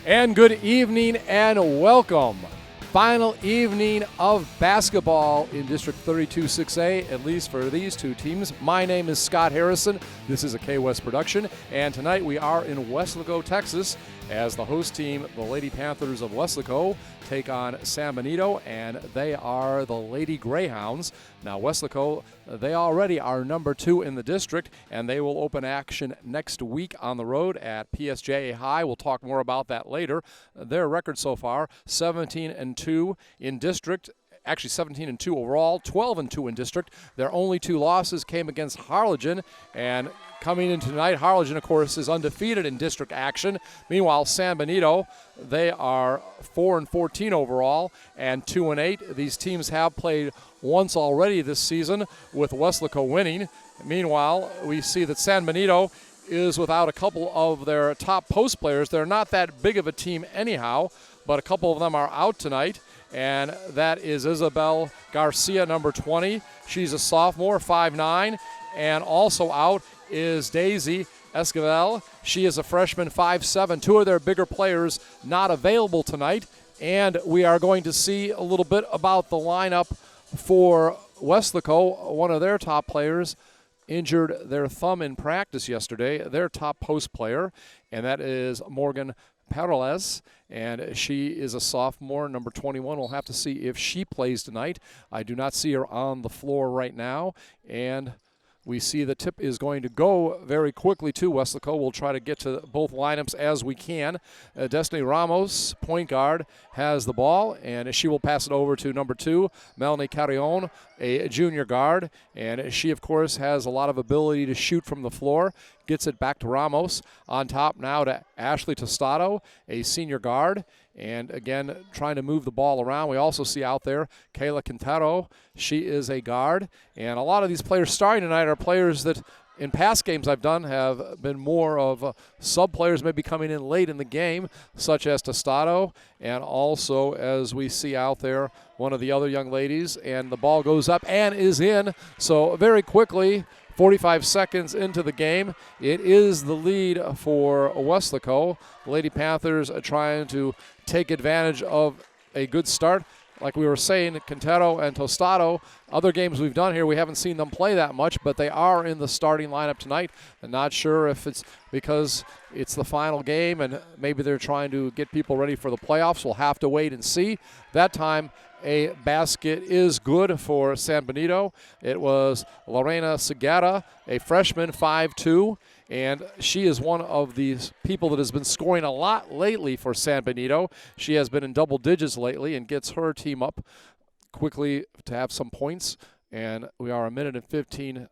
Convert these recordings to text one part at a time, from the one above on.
And good evening and welcome. Final evening of basketball in District 32-6A, at least for these two teams. My name is Scott Harrison. This is a K-West production. And tonight we are in Weslaco, Texas, as the host team, the Lady Panthers of Weslaco, take on San Benito, and they are the Lady Greyhounds. Now, Weslaco, they already are number 2 in the district, and they will open action next week on the road at PSJA High. We'll talk more about that later. Their record so far, 17-2 in district. Actually 17-2 overall, 12-2 in district. Their only 2 losses came against Harlingen, and coming in tonight, Harlingen, of course, is undefeated in district action. Meanwhile, San Benito, they are 4-14 overall and 2-8. These teams have played once already this season, with Weslaco winning. Meanwhile, we see that San Benito is without a couple of their top post players. They're not that big of a team anyhow, but a couple of them are out tonight. And that is Isabel Garcia, number 20. She's a sophomore, 5'9". And also out is Daisy Esquivel. She is a freshman, 5'7". 2 of their bigger players not available tonight. And we are going to see a little bit about the lineup for Weslaco. One of their top players injured their thumb in practice yesterday, their top post player, and that is Morgan Perales, and she is a sophomore, number 21. We'll have to see if she plays tonight. I do not see her on the floor right now, and we see the tip is going to go very quickly to Weslaco. We'll try to get to both lineups as we can. Destiny Ramos, point guard, has the ball, and she will pass it over to number 2, Melanie Carrion, a junior guard. And she, of course, has a lot of ability to shoot from the floor. Gets it back to Ramos. On top now to Ashley Tostado, a senior guard. And again, trying to move the ball around. We also see out there Kayla Quintero. She is a guard. And a lot of these players starting tonight are players that in past games I've done have been more of sub players maybe coming in late in the game, such as Tostado. And also, as we see out there, one of the other young ladies. And the ball goes up and is in. So very quickly, 45 seconds into the game, it is the lead for Weslaco. The Lady Panthers are trying to take advantage of a good start. Like we were saying, Quintero and Tostado, other games we've done here, we haven't seen them play that much, but they are in the starting lineup tonight. I'm not sure if it's because it's the final game and maybe they're trying to get people ready for the playoffs. We'll have to wait and see. That time, a basket is good for San Benito. It was Lorena Segura, a freshman, 5'2", and she is one of these people that has been scoring a lot lately for San Benito. She has been in double digits lately and gets her team up quickly to have some points. And we are a minute and 15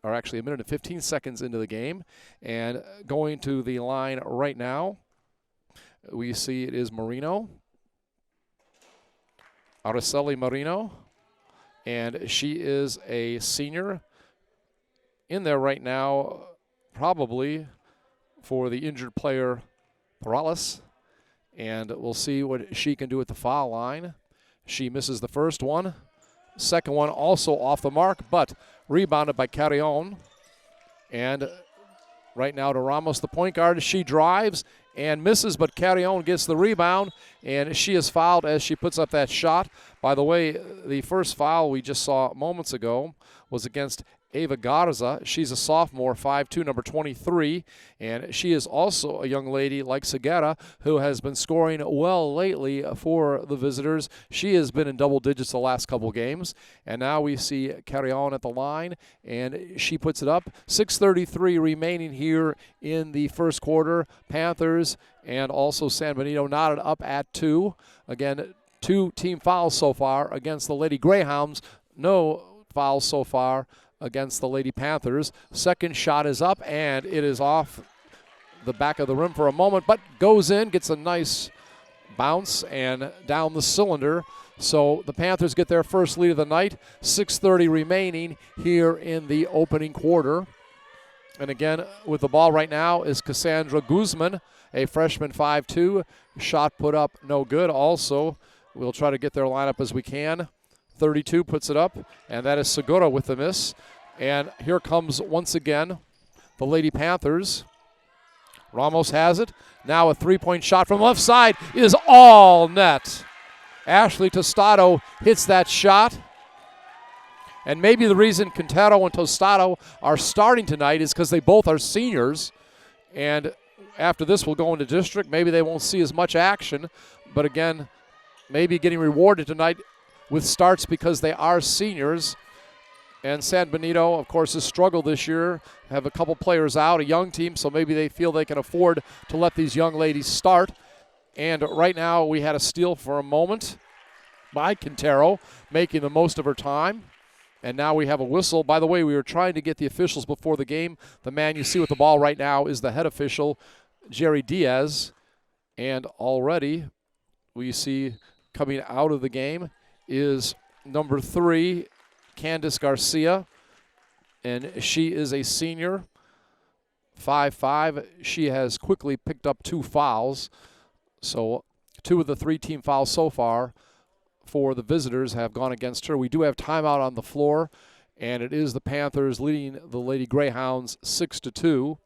seconds into the game. And going to the line right now, we see it is Marino. Araceli Marino, and she is a senior in there right now, probably for the injured player Perales, and we'll see what she can do at the foul line. She misses the first one. Second one also off the mark, but rebounded by Carrion. And right now to Ramos, the point guard. She drives and misses, but Carrion gets the rebound, and she is fouled as she puts up that shot. By the way, the first foul we just saw moments ago was against Ava Garza. She's a sophomore, 5'2", number 23, and she is also a young lady like Segura who has been scoring well lately for the visitors. She has been in double digits the last couple games, and now we see Carrion at the line, and she puts it up. 6:33 remaining here in the first quarter. Panthers and also San Benito knotted up at 2. Again, 2 team fouls so far against the Lady Greyhounds. No fouls so far against the Lady Panthers. Second shot is up, and it is off the back of the rim for a moment, but goes in, gets a nice bounce, and down the cylinder. So the Panthers get their first lead of the night. 6:30 remaining here in the opening quarter. And again, with the ball right now is Cassandra Guzman, a freshman, 5'2". Shot put up, no good. Also, we'll try to get their lineup as we can. 32 puts it up, and that is Segura with the miss. And here comes, once again, the Lady Panthers. Ramos has it. Now a three-point shot from left side is all net. Ashley Tostado hits that shot. And maybe the reason Quintero and Tostado are starting tonight is because they both are seniors. And after this, we'll go into district. Maybe they won't see as much action. But again, maybe getting rewarded tonight with starts because they are seniors. And San Benito, of course, has struggled this year, have a couple players out, a young team, so maybe they feel they can afford to let these young ladies start. And right now we had a steal for a moment by Quintero, making the most of her time. And now we have a whistle. By the way, we were trying to get the officials before the game. The man you see with the ball right now is the head official, Jerry Diaz. And already we see coming out of the game is number 3, Candice Garcia. And she is a senior, 5'5". She has quickly picked up 2 fouls. So 2 of the 3 team fouls so far for the visitors have gone against her. We do have timeout on the floor, and it is the Panthers leading the Lady Greyhounds 6-2.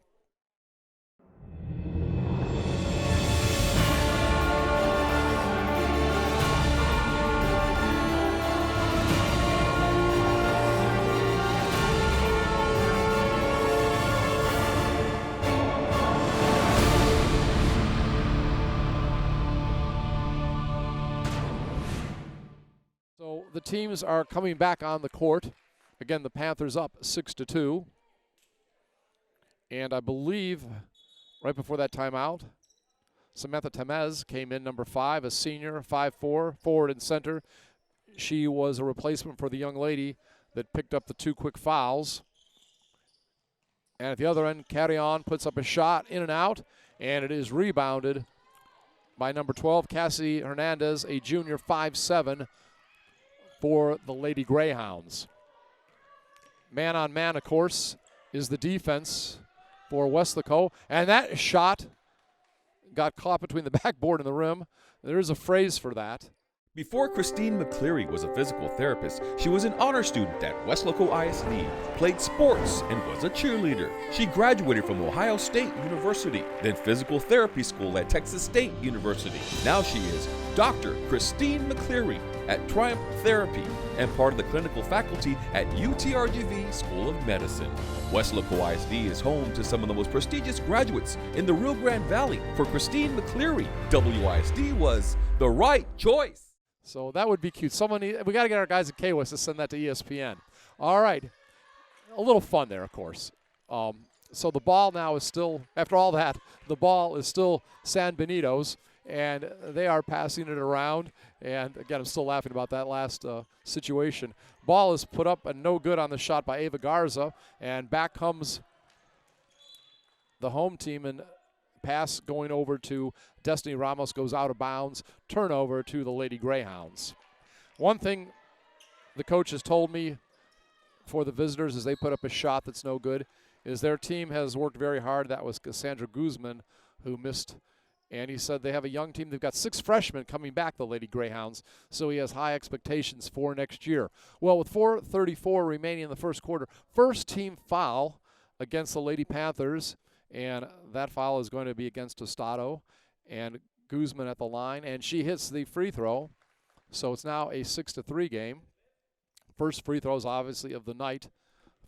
So the teams are coming back on the court. Again, the Panthers up 6-2. And I believe right before that timeout, Samantha Temez came in, number 5, a senior, 5'4", forward and center. She was a replacement for the young lady that picked up the 2 quick fouls. And at the other end, Carrion puts up a shot in and out, and it is rebounded by number 12, Cassie Hernandez, a junior, 5'7", for the Lady Greyhounds. Man on man, of course, is the defense for Weslaco. And that shot got caught between the backboard and the rim. There is a phrase for that. Before Christine McCleary was a physical therapist, she was an honor student at Weslaco ISD, played sports, and was a cheerleader. She graduated from Ohio State University, then physical therapy school at Texas State University. Now she is Dr. Christine McCleary at Triumph Therapy and part of the clinical faculty at UTRGV School of Medicine. Weslaco ISD is home to some of the most prestigious graduates in the Rio Grande Valley. For Christine McCleary, WISD was the right choice. So that would be cute. We got to get our guys at KWS to send that to ESPN. All right. A little fun there, of course. So the ball now is still, after all that, the ball is still San Benito's, and they are passing it around. And, again, I'm still laughing about that last situation. Ball is put up and no good on the shot by Ava Garza, and back comes the home team, and pass going over to Destiny Ramos goes out of bounds. Turnover to the Lady Greyhounds. One thing the coach has told me for the visitors as they put up a shot that's no good is their team has worked very hard. That was Cassandra Guzman who missed. And he said they have a young team. They've got 6 freshmen coming back, the Lady Greyhounds, so he has high expectations for next year. Well, with 4:34 remaining in the first quarter, first team foul against the Lady Panthers. And that foul is going to be against Tostado and Guzman at the line. And she hits the free throw. So it's now a 6-3 game. First free throws, obviously, of the night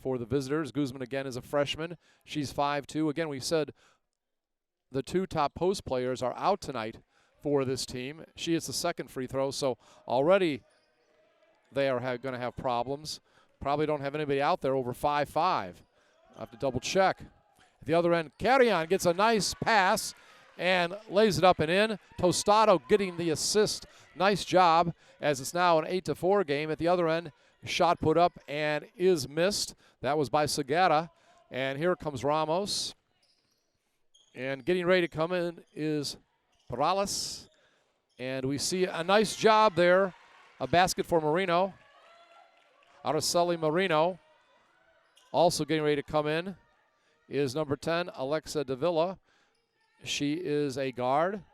for the visitors. Guzman, again, is a freshman. She's 5'2". Again, we said the 2 top post players are out tonight for this team. She hits the second free throw. So already they are going to have problems. Probably don't have anybody out there over 5'5". I'll have to double check. At the other end, Carrion gets a nice pass and lays it up and in. Tostado getting the assist. Nice job, as it's now an 8-4 game. At the other end, shot put up and is missed. That was by Segura. And here comes Ramos. And getting ready to come in is Perales. And we see a nice job there. A basket for Marino. Araceli Marino also getting ready to come in is number 10, Alexa Davila. She is a guard,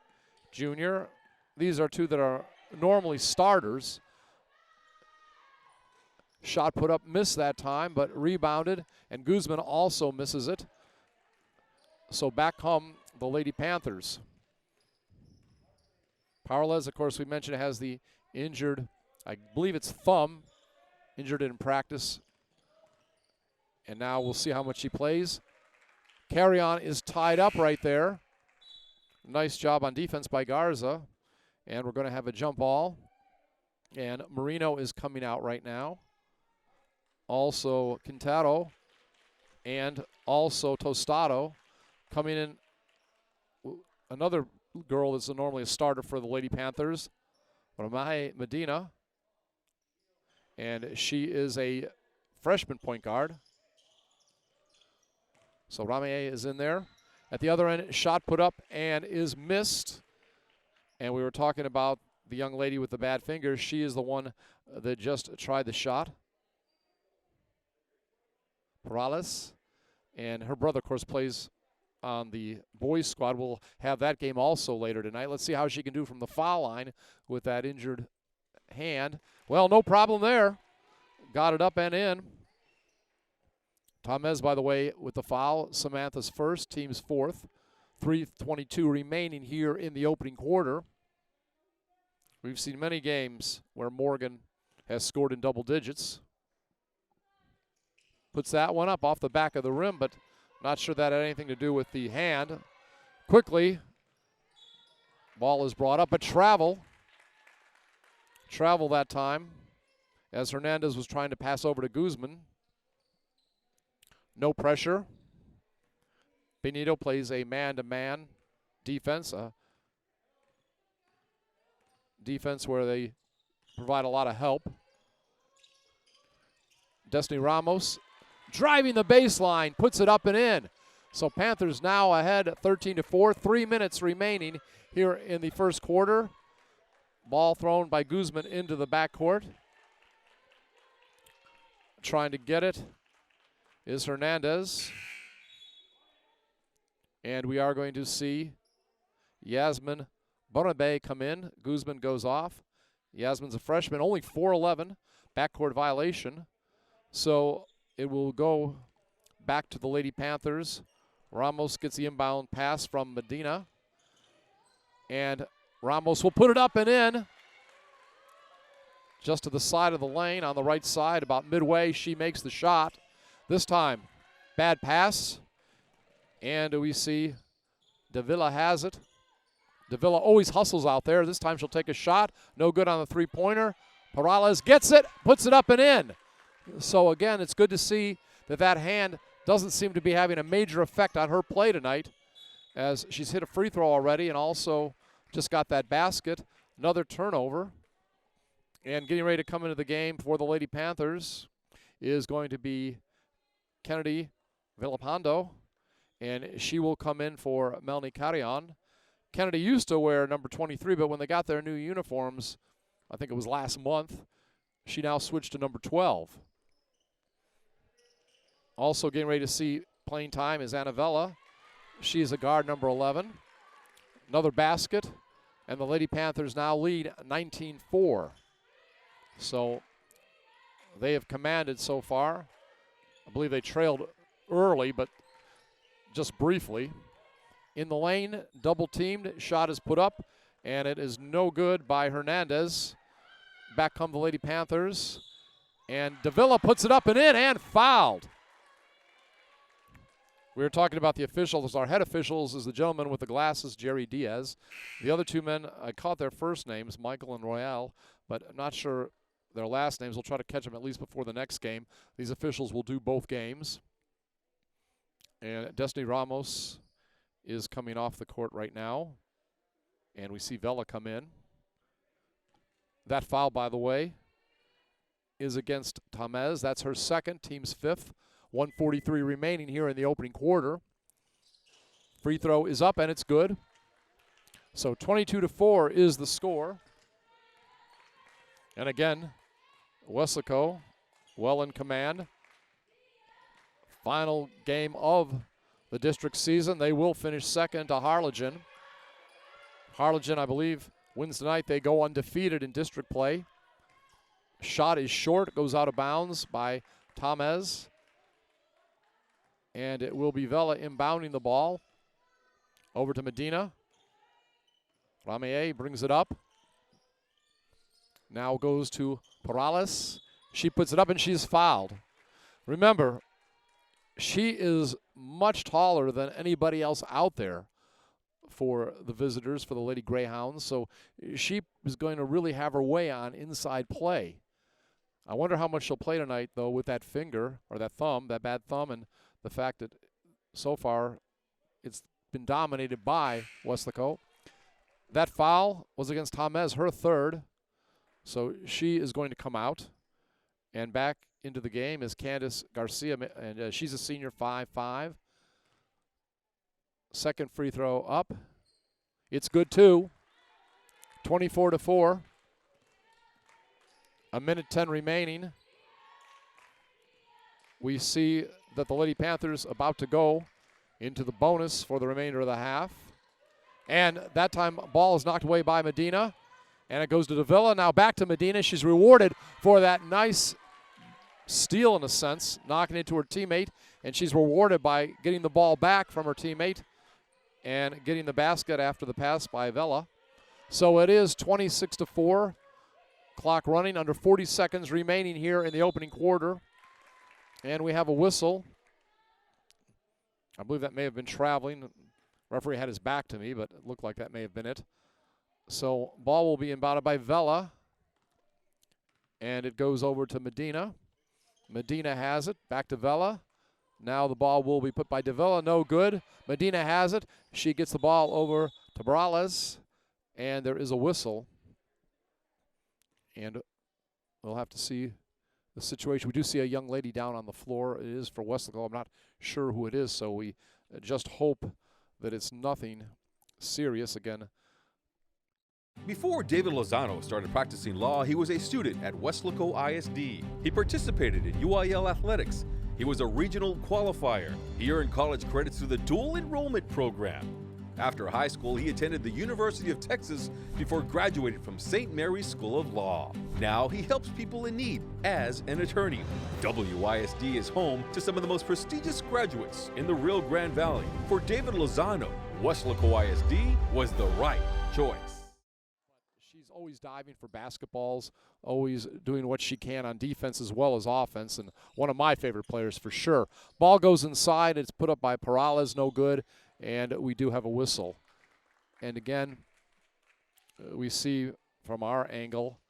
junior. These are 2 that are normally starters. Shot put up, missed that time, but rebounded, and Guzman also misses it. So back come the Lady Panthers. Powerless, of course, we mentioned, has the injured, I believe it's thumb, injured in practice. And now we'll see how much he plays. Carry-on is tied up right there. Nice job on defense by Garza. And we're going to have a jump ball. And Marino is coming out right now. Also Quintero and also Tostado coming in. Another girl that's normally a starter for the Lady Panthers, Ramae Medina. And she is a freshman point guard. So Ramae is in there. At the other end, shot put up and is missed. And we were talking about the young lady with the bad fingers. She is the one that just tried the shot. Perales. And her brother, of course, plays on the boys squad. We'll have that game also later tonight. Let's see how she can do from the foul line with that injured hand. Well, no problem there. Got it up and in. Tamez, by the way, with the foul. Samantha's first, team's fourth. 3:22 remaining here in the opening quarter. We've seen many games where Morgan has scored in double digits. Puts that one up off the back of the rim, but not sure that had anything to do with the hand. Quickly, ball is brought up, but travel. Travel that time as Hernandez was trying to pass over to Guzman. No pressure. Benito plays a man-to-man defense, a defense where they provide a lot of help. Destiny Ramos driving the baseline, puts it up and in. So Panthers now ahead 13-4, 3 minutes remaining here in the first quarter. Ball thrown by Guzman into the backcourt. Trying to get it is Hernandez. And we are going to see Yasmin Bonabe come in. Guzman goes off. Yasmin's a freshman, only 4'11", backcourt violation. So it will go back to the Lady Panthers. Ramos gets the inbound pass from Medina. And Ramos will put it up and in. Just to the side of the lane on the right side, about midway, she makes the shot. This time, bad pass. And we see Davila has it. Davila always hustles out there. This time she'll take a shot. No good on the three-pointer. Perales gets it, puts it up and in. So again, it's good to see that that hand doesn't seem to be having a major effect on her play tonight, as she's hit a free throw already and also just got that basket. Another turnover. And getting ready to come into the game for the Lady Panthers is going to be Kennedy Villapando, and she will come in for Melanie Carrion. Kennedy used to wear number 23, but when they got their new uniforms, I think it was last month, she now switched to number 12. Also getting ready to see playing time is Annavella. She is a guard, number 11. Another basket, and the Lady Panthers now lead 19-4. So they have commanded so far. I believe they trailed early, but just briefly. In the lane, double teamed, shot is put up, and it is no good by Hernandez. Back come the Lady Panthers, and Davila puts it up and in, and fouled. We were talking about the officials. Our head officials is the gentleman with the glasses, Jerry Diaz. The other two men, I caught their first names, Michael and Royale, but I'm not sure their last names. We'll try to catch them at least before the next game. These officials will do both games. And Destiny Ramos is coming off the court right now. And we see Vela come in. That foul, by the way, is against Tamez. That's her second, team's fifth. 1:43 remaining here in the opening quarter. Free throw is up, and it's good. So 22-4 is the score. And again, Weslaco well in command. Final game of the district season. They will finish second to Harlingen. Harlingen, I believe, wins tonight. They go undefeated in district play. Shot is short, goes out of bounds by Tamez. And it will be Vela inbounding the ball. Over to Medina. Ramier brings it up. Now goes to Perales. She puts it up and she's fouled. Remember, she is much taller than anybody else out there for the visitors, for the Lady Greyhounds. So she is going to really have her way on inside play. I wonder how much she'll play tonight, though, with that finger, or that thumb, that bad thumb, and the fact that so far it's been dominated by Weslaco. That foul was against Tamez, her third. So she is going to come out. And back into the game is Candice Garcia, and she's a senior, 5'5". Second free throw up. It's good, too. 24-4. A minute 10 remaining. We see that the Lady Panthers about to go into the bonus for the remainder of the half. And that time, ball is knocked away by Medina. And it goes to Davila. Now back to Medina. She's rewarded for that nice steal, in a sense, knocking it to her teammate. And she's rewarded by getting the ball back from her teammate and getting the basket after the pass by Vela. So it is 26-4. Clock running, under 40 seconds remaining here in the opening quarter. And we have a whistle. I believe that may have been traveling. Referee had his back to me, but it looked like that may have been it. So ball will be inbounded by Vela. And it goes over to Medina. Medina has it. Back to Vela. Now the ball will be put by Davila. No good. Medina has it. She gets the ball over to Morales. And there is a whistle. And we'll have to see the situation. We do see a young lady down on the floor. It is for Weslaco. I'm not sure who it is, so we just hope that it's nothing serious again. Before David Lozano started practicing law, he was a student at Weslaco ISD. He participated in UIL athletics. He was a regional qualifier. He earned college credits through the dual enrollment program. After high school, he attended the University of Texas before graduating from St. Mary's School of Law. Now he helps people in need as an attorney. WISD is home to some of the most prestigious graduates in the Rio Grande Valley. For David Lozano, Weslaco ISD was the right choice. She's always diving for basketballs, always doing what she can on defense as well as offense, and one of my favorite players for sure. Ball goes inside. It's put up by Perales, no good. And we do have a whistle. And again, we see from our angle,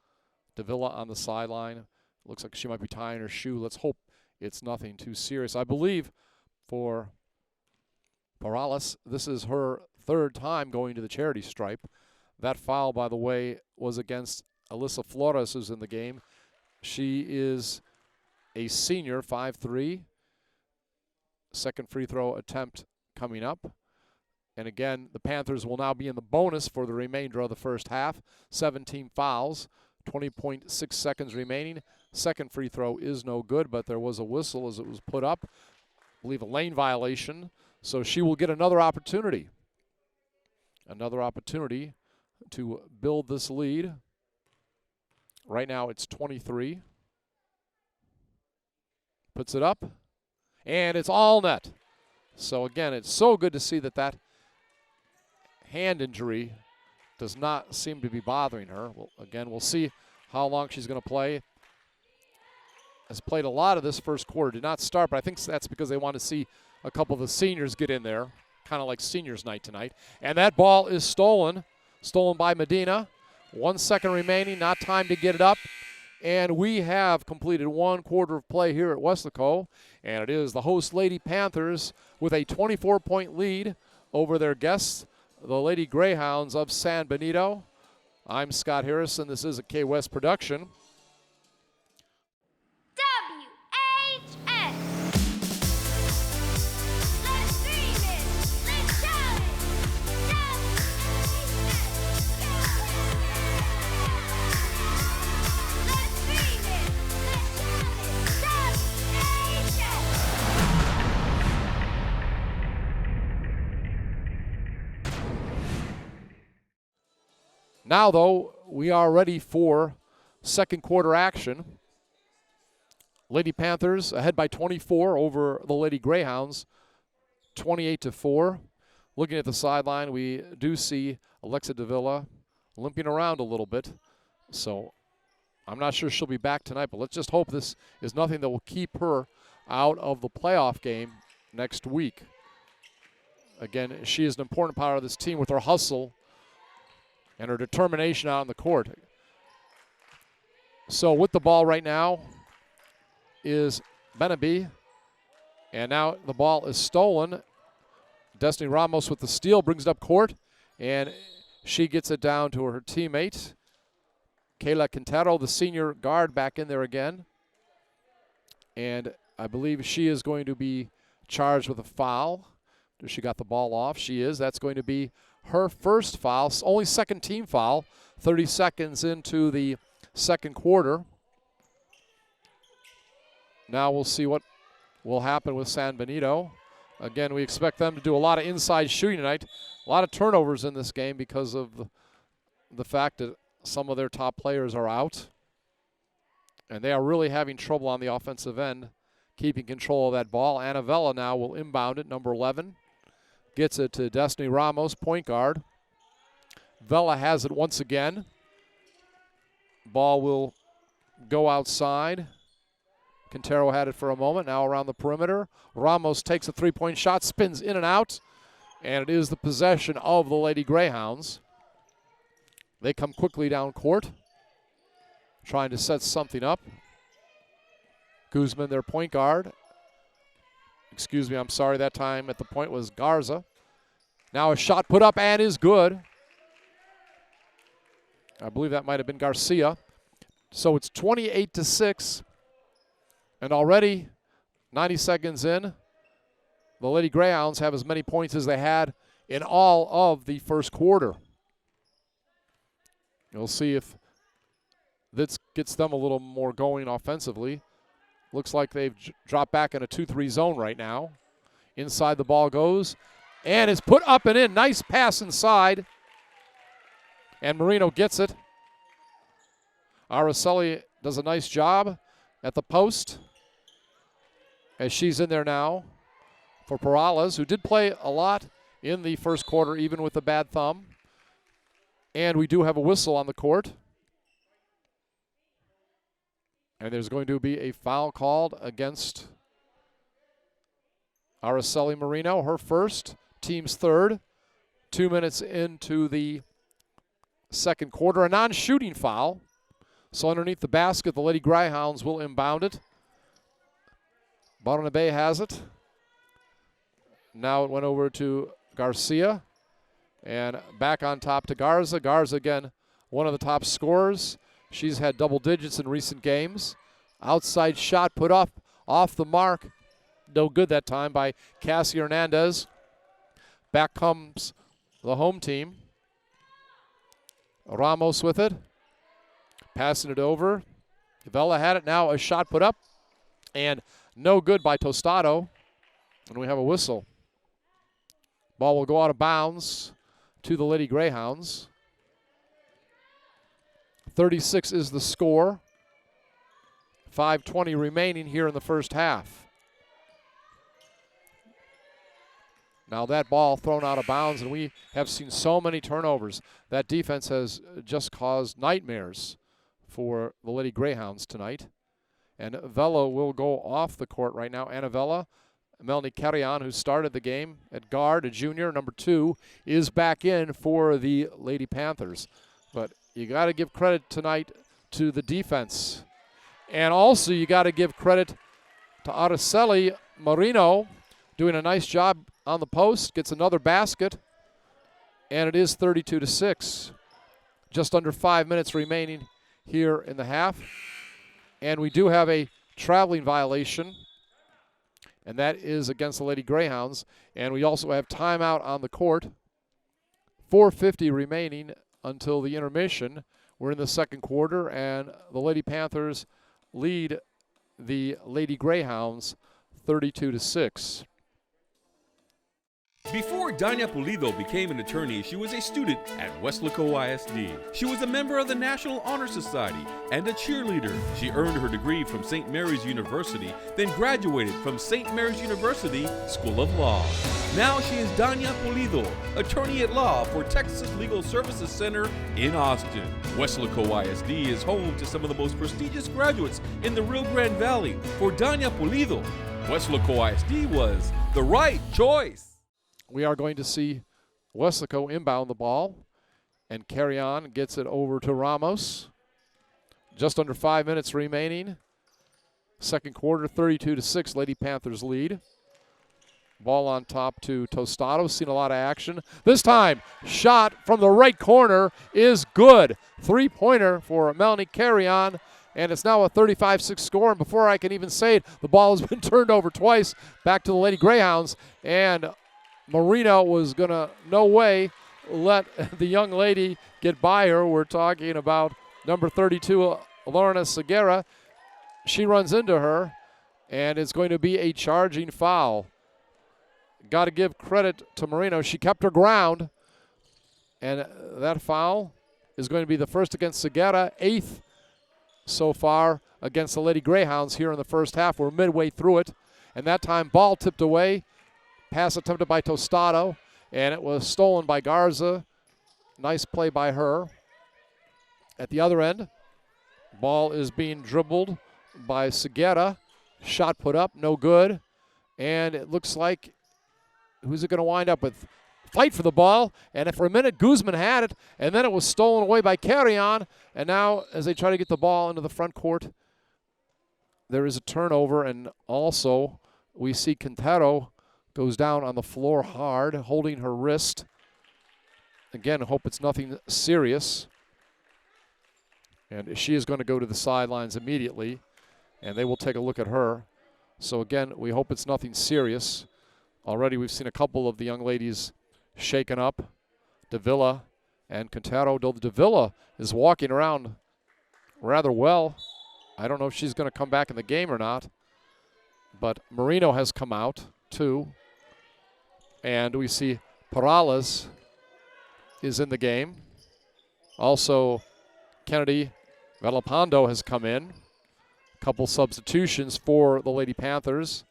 Davila on the sideline. Looks like she might be tying her shoe. Let's hope it's nothing too serious. I believe for Perales, this is her third time going to the charity stripe. That foul, by the way, was against Alyssa Flores, who's in the game. She is a senior, 5'3". Second free throw attempt coming up. And again, the Panthers will now be in the bonus for the remainder of the first half. 17 fouls, 20.6 seconds remaining. Second free throw is no good, but there was a whistle as it was put up. I believe a lane violation. So she will get another opportunity. Another opportunity to build this lead. Right now it's 23. Puts it up. And it's all net. So again, it's so good to see that that hand injury does not seem to be bothering her. Well, again, we'll see how long she's going to play. Has played a lot of this first quarter. Did not start, but I think that's because they want to see a couple of the seniors get in there, kind of like seniors night tonight. And that ball is stolen by Medina. 1 second remaining, not time to get it up. And we have completed 1 quarter of play here at Weslaco. And it is the host Lady Panthers with a 24-point lead over their guests, the Lady Greyhounds of San Benito. I'm Scott Harrison. This is a K-West production. Now, though, we are ready for second quarter action. Lady Panthers ahead by 24 over the Lady Greyhounds, 28-4. Looking at the sideline, we do see Alexa Davila limping around a little bit. So I'm not sure she'll be back tonight, but let's just hope this is nothing that will keep her out of the playoff game next week. Again, she is an important part of this team with her hustle and her determination out on the court. So with the ball right now is Benabi. And now the ball is stolen. Destiny Ramos with the steal brings it up court. And she gets it down to her teammate. Kayla Quintero, the senior guard, back in there again. And I believe she is going to be charged with a foul. She got the ball off. She is. That's going to be her first foul, only second team foul, 30 seconds into the second quarter. Now we'll see what will happen with San Benito. Again, we expect them to do a lot of inside shooting tonight. A lot of turnovers in this game because of the fact that some of their top players are out. And they are really having trouble on the offensive end, keeping control of that ball. Annavella now will inbound it, number 11. Gets it to Destiny Ramos, point guard. Vela has it once again. Ball will go outside. Quintero had it for a moment, now around the perimeter. Ramos takes a three-point shot, spins in and out, and it is the possession of the Lady Greyhounds. They come quickly down court, trying to set something up. Guzman, their point guard. Excuse me, I'm sorry, that time at the point was Garza. Now a shot put up and is good. I believe that might have been Garcia. So it's 28-6. And already, 90 seconds in, the Lady Greyhounds have as many points as they had in all of the first quarter. We'll see if this gets them a little more going offensively. Looks like they've dropped back in a 2-3 zone right now. Inside the ball goes, and it's put up and in. Nice pass inside, and Marino gets it. Araceli does a nice job at the post as she's in there now for Perales, who did play a lot in the first quarter, even with a bad thumb. And we do have a whistle on the court. And there's going to be a foul called against Araceli Marino, her first, team's third. 2 minutes into the second quarter, a non-shooting foul. So underneath the basket, the Lady Greyhounds will inbound it. Barnabe has it. Now it went over to Garcia. And back on top to Garza. Garza, again, one of the top scorers. She's had double digits in recent games. Outside shot put up off the mark. No good that time by Cassie Hernandez. Back comes the home team. Ramos with it. Passing it over. Vela had it. Now a shot put up. And no good by Tostado. And we have a whistle. Ball will go out of bounds to the Lady Greyhounds. 36 is the score. 5:20 remaining here in the first half. Now that ball thrown out of bounds, and we have seen so many turnovers. That defense has just caused nightmares for the Lady Greyhounds tonight. And Vela will go off the court right now. Annavella, Melanie Carrion, who started the game at guard, a junior, number 2, is back in for the Lady Panthers. But you got to give credit tonight to the defense. And also you got to give credit to Araceli Marino, doing a nice job on the post, gets another basket, and it is 32-6. Just under 5 minutes remaining here in the half. And we do have a traveling violation, and that is against the Lady Greyhounds. And we also have timeout on the court. 4:50 remaining until the intermission. We're in the second quarter, and the Lady Panthers lead the Lady Greyhounds 32-6. Before Dania Pulido became an attorney, she was a student at Weslaco ISD. She was a member of the National Honor Society and a cheerleader. She earned her degree from St. Mary's University, then graduated from St. Mary's University School of Law. Now she is Dania Pulido, attorney at law for Texas Legal Services Center in Austin. Weslaco ISD is home to some of the most prestigious graduates in the Rio Grande Valley. For Dania Pulido, Weslaco ISD was the right choice. We are going to see Weslaco inbound the ball, and Carry On gets it over to Ramos. Just under 5 minutes remaining. Second quarter, 32-6, Lady Panthers lead. Ball on top to Tostado, seen a lot of action. This time, shot from the right corner is good. Three-pointer for Melanie Carry On, and it's now a 35-6 score. And before I can even say it, the ball has been turned over twice back to the Lady Greyhounds, and Marino was going to, no way, let the young lady get by her. We're talking about number 32, Lorena Segura. She runs into her, and it's going to be a charging foul. Got to give credit to Marino. She kept her ground, and that foul is going to be the first against Segura, 8th so far against the Lady Greyhounds here in the first half. We're midway through it, and that time ball tipped away. Pass attempted by Tostado, and it was stolen by Garza. Nice play by her. At the other end, ball is being dribbled by Segura. Shot put up, no good. And it looks like, who's it going to wind up with? Fight for the ball, and for a minute Guzman had it, and then it was stolen away by Carry On. And now as they try to get the ball into the front court, there is a turnover, and also we see Quintero goes down on the floor hard, holding her wrist. Again, I hope it's nothing serious. And she is going to go to the sidelines immediately, and they will take a look at her. So again, we hope it's nothing serious. Already we've seen a couple of the young ladies shaken up. Davila and Quintero. Davila is walking around rather well. I don't know if she's going to come back in the game or not. But Marino has come out too. And we see Perales is in the game. Also, Kennedy Velopando has come in. Couple substitutions for the Lady Panthers.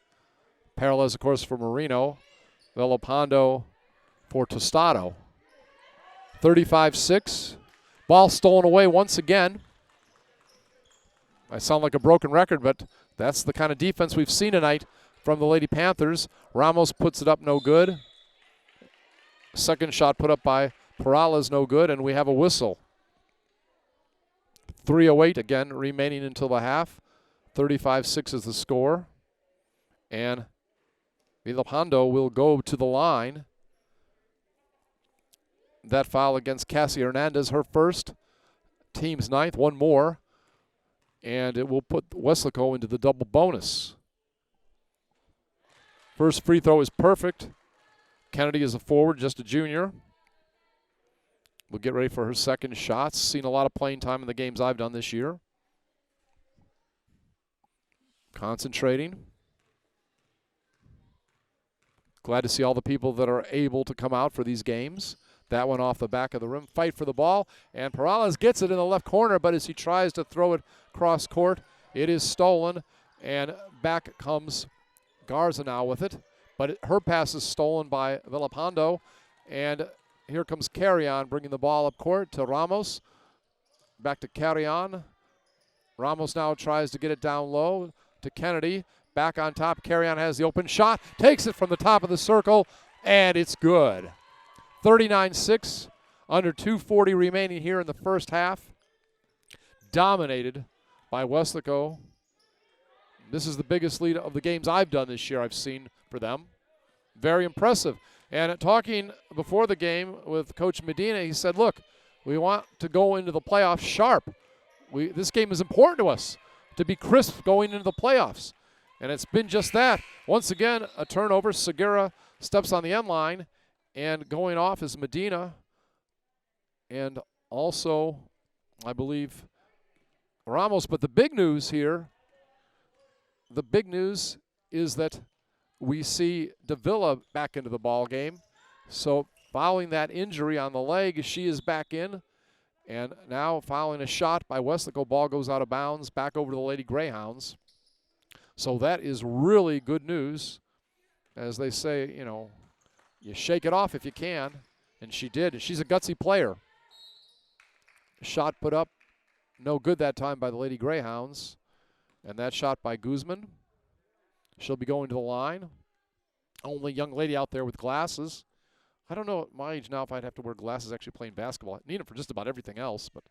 Perales, of course, for Marino. Velopando for Tostado. 35-6. Ball stolen away once again. I sound like a broken record, but that's the kind of defense we've seen tonight from the Lady Panthers. Ramos puts it up, no good. Second shot put up by Perales, no good, and we have a whistle. 3:08 again remaining until the half. 35-6 is the score. And Villalpando will go to the line. That foul against Cassie Hernandez, her first, team's 9th, one more. And it will put Weslaco into the double bonus. First free throw is perfect. Kennedy is a forward, just a junior. We'll get ready for her second shots. Seen a lot of playing time in the games I've done this year. Concentrating. Glad to see all the people that are able to come out for these games. That one off the back of the rim. Fight for the ball. And Perales gets it in the left corner, but as he tries to throw it cross court, it is stolen. And back comes Garza now with it. But her pass is stolen by Villalpando. And here comes Carry On bringing the ball up court to Ramos. Back to Carry On. Ramos now tries to get it down low to Kennedy. Back on top, Carry On has the open shot. Takes it from the top of the circle, and it's good. 39-6, under 2:40 remaining here in the first half. Dominated by Weslaco. This is the biggest lead of the games I've done this year I've seen for them. Very impressive. And talking before the game with Coach Medina, he said, look, we want to go into the playoffs sharp. This game is important to us to be crisp going into the playoffs. And it's been just that. Once again, a turnover. Segura steps on the end line, and going off is Medina. And also, I believe, Ramos. But the big news here, the big news is that we see Davila back into the ball game. So following that injury on the leg, she is back in. And now following a shot by Weslaco, ball goes out of bounds, back over to the Lady Greyhounds. So that is really good news. As they say, you know, You shake it off if you can, and she did. She's a gutsy player. Shot put up, no good that time by the Lady Greyhounds. And that shot by Guzman. She'll be going to the line. Only young lady out there with glasses. I don't know at my age now if I'd have to wear glasses actually playing basketball. I need them for just about everything else, but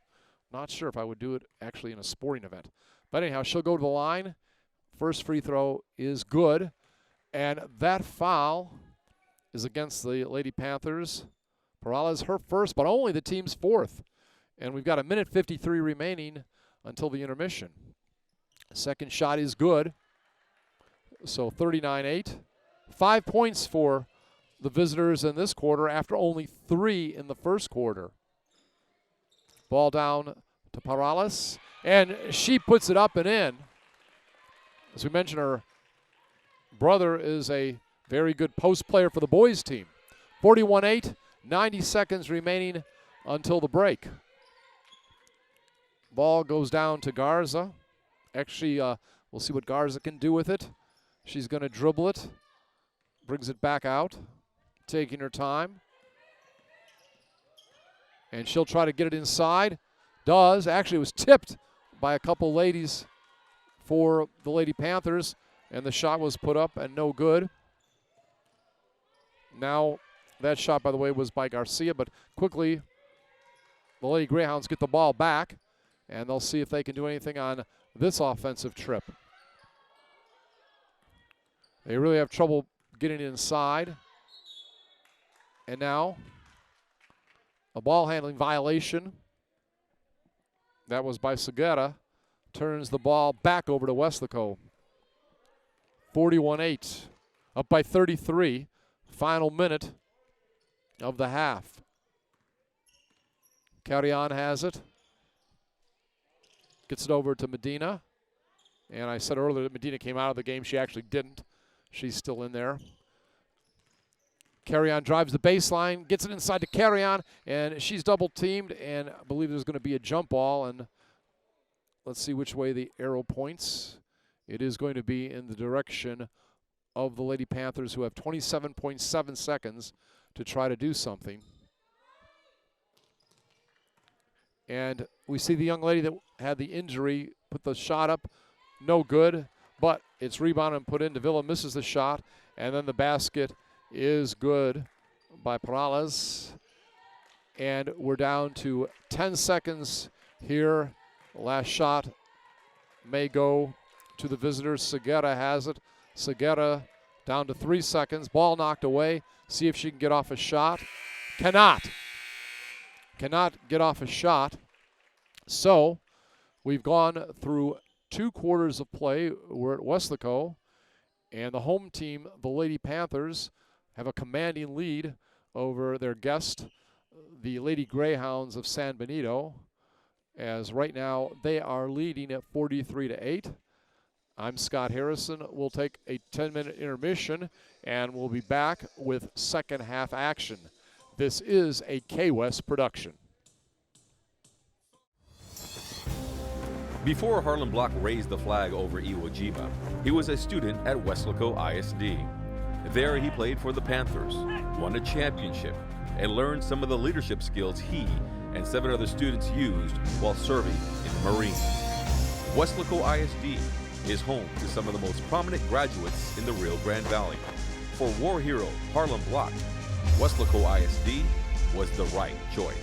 not sure if I would do it actually in a sporting event. But anyhow, she'll go to the line. First free throw is good. And that foul is against the Lady Panthers. Peralez, her first, but only the team's fourth. And we've got 1:53 remaining until the intermission. Second shot is good. So 39-8. 5 points for the visitors in this quarter after only 3 in the first quarter. Ball down to Peralez, and she puts it up and in. As we mentioned, her brother is a very good post player for the boys team. 41-8, 90 seconds remaining until the break. Ball goes down to Garza. Actually, we'll see what Garza can do with it. She's going to dribble it. Brings it back out, taking her time. And she'll try to get it inside. Does. Actually, it was tipped by a couple ladies for the Lady Panthers. And the shot was put up and no good. Now, that shot, by the way, was by Garcia. But quickly, the Lady Greyhounds get the ball back. And they'll see if they can do anything on this offensive trip. They really have trouble getting inside. And now, a ball handling violation. That was by Segura. Turns the ball back over to Weslaco. 41-8. Up by 33. Final minute of the half. Carrion has it. Gets it over to Medina. And I said earlier that Medina came out of the game. She actually didn't. She's still in there. Carrion drives the baseline, gets it inside to Carrion, and she's double teamed, and I believe there's going to be a jump ball, and let's see which way the arrow points. It is going to be in the direction of the Lady Panthers, who have 27.7 seconds to try to do something. And we see the young lady that had the injury put the shot up, no good, but it's rebounded and put in. Davila misses the shot, and then the basket is good by Peralez. And we're down to 10 seconds here. The last shot may go to the visitors. Segura has it. Segura down to 3 seconds. Ball knocked away. See if she can get off a shot. Cannot get off a shot. So we've gone through 2 quarters of play. We're at Weslaco, and the home team, the Lady Panthers, have a commanding lead over their guest, the Lady Greyhounds of San Benito, as right now they are leading at 43-8. I'm Scott Harrison. We'll take a 10-minute intermission, and we'll be back with second half action. This is a K-West production. Before Harlan Block raised the flag over Iwo Jima, he was a student at Weslaco ISD. There he played for the Panthers, won a championship, and learned some of the leadership skills he and 7 other students used while serving in the Marines. Weslaco ISD is home to some of the most prominent graduates in the Rio Grande Valley. For war hero Harlan Block, Weslaco ISD was the right choice.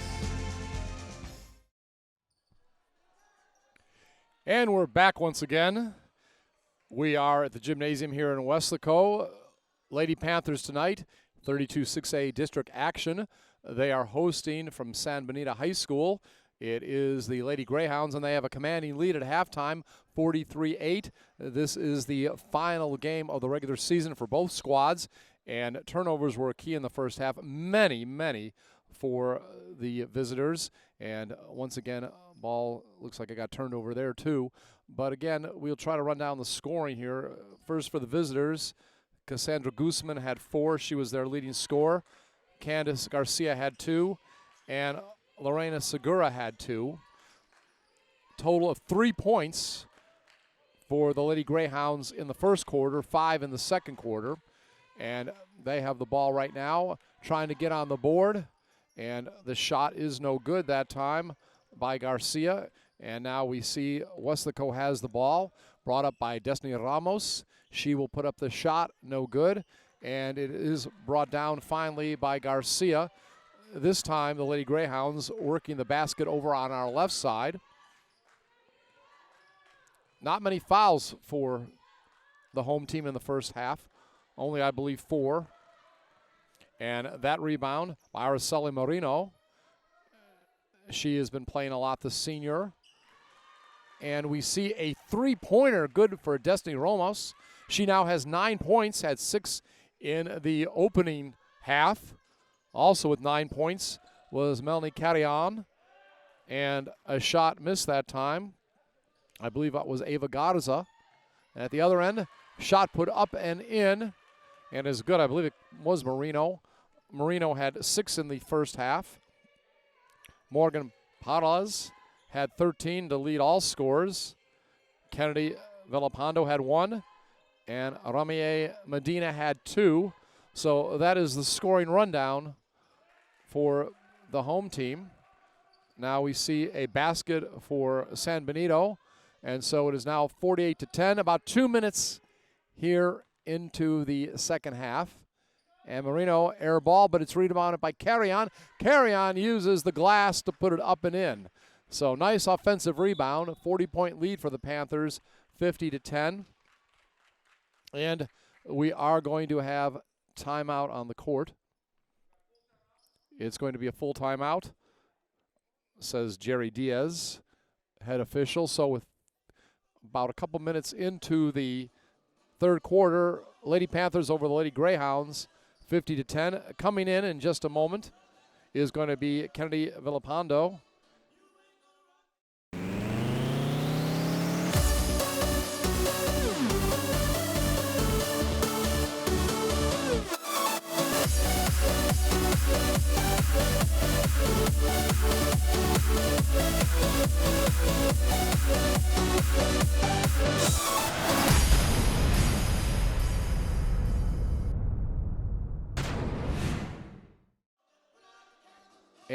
And we're back once again. We are at the gymnasium here in Weslaco. Lady Panthers tonight, 32-6A district action. They are hosting from San Benito High School. It is the Lady Greyhounds, and they have a commanding lead at halftime, 43-8. This is the final game of the regular season for both squads, and turnovers were key in the first half. Many for the visitors. And once again, ball looks like it got turned over there too. But again, we'll try to run down the scoring here. First for the visitors, Cassandra Guzman had 4. She was their leading scorer. Candice Garcia had 2. And Lorena Segura had 2. Total of 3 points for the Lady Greyhounds in the first quarter, 5 in the second quarter. And they have the ball right now, trying to get on the board. And the shot is no good that time by Garcia. And now we see Weslaco has the ball, brought up by Destiny Ramos. She will put up the shot, no good. And it is brought down finally by Garcia. This time the Lady Greyhounds working the basket over on our left side. Not many fouls for the home team in the first half. Only, I believe, 4. And that rebound by Araceli Marino. She has been playing a lot, the senior. And we see a three-pointer good for Destiny Ramos. She now has 9 points, had 6 in the opening half. Also with 9 points was Melanie Carrion. And a shot missed that time. I believe that was Ava Garza. And at the other end, shot put up and in. And is good. I believe it was Marino. Marino had 6 in the first half. Morgan Parras had 13 to lead all scores. Kennedy Villalpando had 1. And Ramier Medina had 2. So that is the scoring rundown for the home team. Now we see a basket for San Benito. And so it is now 48-10. About 2 minutes here into the second half. And Marino air ball, but it's rebounded by Carrion. Carrion uses the glass to put it up and in. So nice offensive rebound, 40-point lead for the Panthers, 50-10. And we are going to have timeout on the court. It's going to be a full timeout, says Jerry Diaz, head official. So with about a couple minutes into the third quarter, Lady Panthers over the Lady Greyhounds, 50-10. Coming in just a moment is going to be Kennedy Villalpando.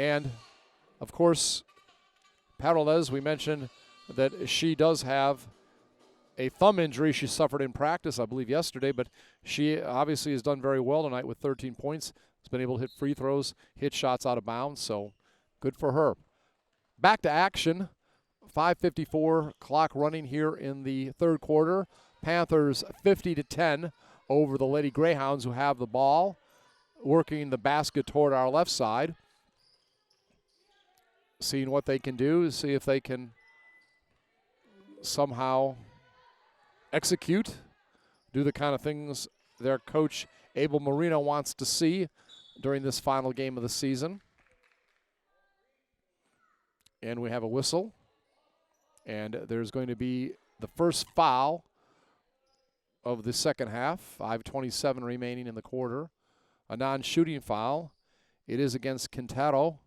And, of course, Parolez, we mentioned that she does have a thumb injury she suffered in practice, I believe, yesterday, but she obviously has done very well tonight with 13 points. Has been able to hit free throws, hit shots out of bounds, so good for her. Back to action. 5:54 clock running here in the third quarter. Panthers 50-10 over the Lady Greyhounds, who have the ball, working the basket toward our left side. Seeing what they can do, see if they can somehow execute, do the kind of things their coach Abel Marino wants to see during this final game of the season. And we have a whistle. And there's going to be the first foul of the second half, 5:27 remaining in the quarter. A non-shooting foul. It is against Quintero.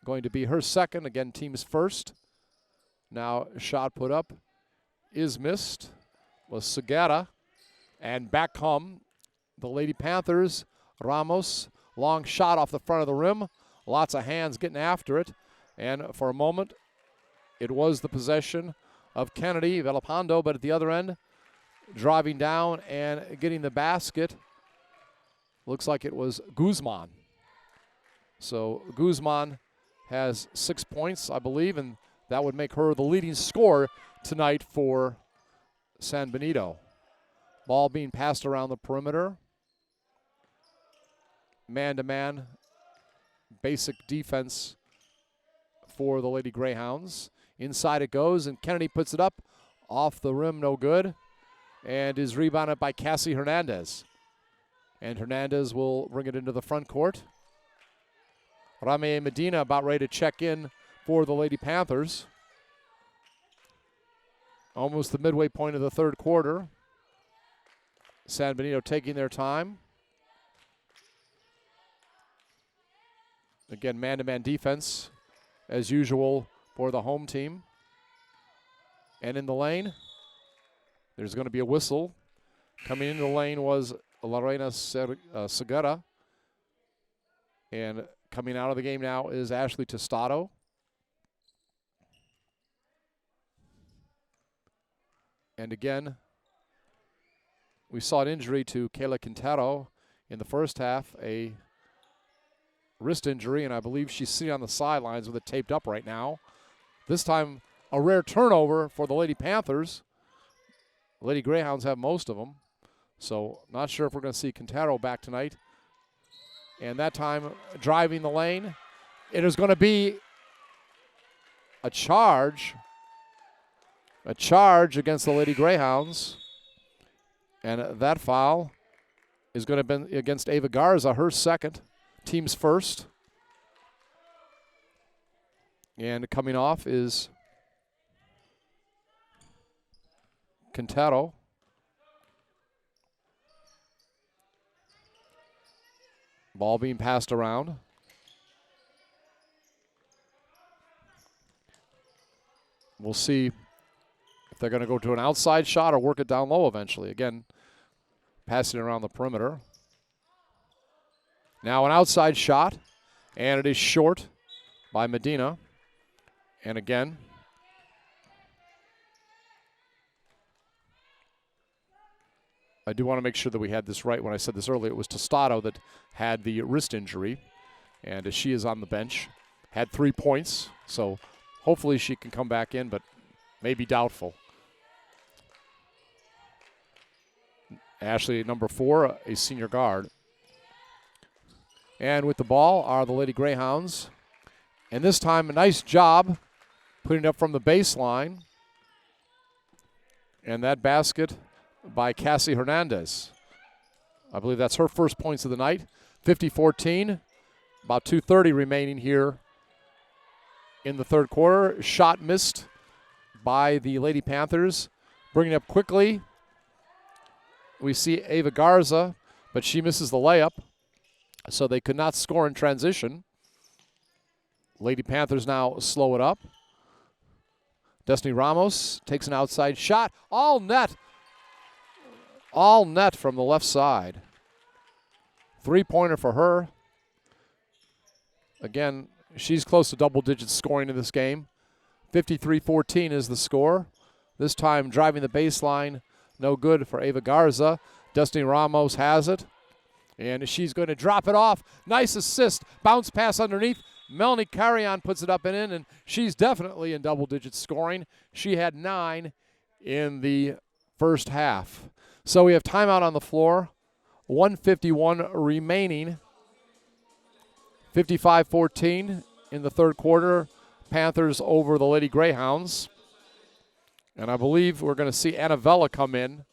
Going to be her second, again, team's first. Now, shot put up is missed. Was Segura. And back come the Lady Panthers. Ramos, long shot off the front of the rim. Lots of hands getting after it. And for a moment, it was the possession of Kennedy Villalpando, but at the other end, driving down and getting the basket, looks like it was Guzman. So Guzman has 6 points, I believe, and that would make her the leading scorer tonight for San Benito. Ball being passed around the perimeter. Man-to-man basic defense for the Lady Greyhounds. Inside it goes, and Kennedy puts it up. Off the rim, no good. And is rebounded by Cassie Hernandez. And Hernandez will bring it into the front court. Rame Medina about ready to check in for the Lady Panthers. Almost the midway point of the third quarter. San Benito taking their time. Again, man-to-man defense, as usual, for the home team. And in the lane, there's going to be a whistle. Coming into the lane was Lorena Segura. And coming out of the game now is Ashley Tostado. And again, we saw an injury to Kayla Quintero in the first half, a wrist injury, and I believe she's sitting on the sidelines with it taped up right now. This time, a rare turnover for the Lady Panthers. Lady Greyhounds have most of them, so not sure if we're going to see Quintero back tonight. And that time, driving the lane, it is going to be a charge against the Lady Greyhounds. And that foul is going to be against Ava Garza, her second, team's first. And coming off is Quintero. Ball being passed around. We'll see if they're going to go to an outside shot or work it down low eventually. Again, passing around the perimeter. Now an outside shot, and it is short by Medina. And again, I do want to make sure that we had this right. When I said this earlier, it was Tostado that had the wrist injury, and she is on the bench. Had 3 points, so hopefully she can come back in, but may be doubtful. Ashley, number 4, a senior guard. And with the ball are the Lady Greyhounds. And this time, a nice job putting it up from the baseline. And that basket by Cassie Hernandez. I believe that's her first points of the night. 50-14, about 2:30 remaining here in the third quarter. Shot missed by the Lady Panthers. Bringing it up quickly, we see Ava Garza, but she misses the layup, so they could not score in transition. Lady Panthers now slow it up. Destiny Ramos takes an outside shot. All net from the left side. 3-pointer for her. Again, she's close to double digits scoring in this game. 53-14 is the score. This time driving the baseline, no good for Ava Garza. Destiny Ramos has it, and she's going to drop it off. Nice assist, bounce pass underneath. Melanie Carrion puts it up and in, and she's definitely in double digits scoring. She had 9 in the first half. So we have timeout on the floor. 1:51 remaining. 55-14 in the third quarter. Panthers over the Lady Greyhounds. And I believe we're going to see Anna Vella come in.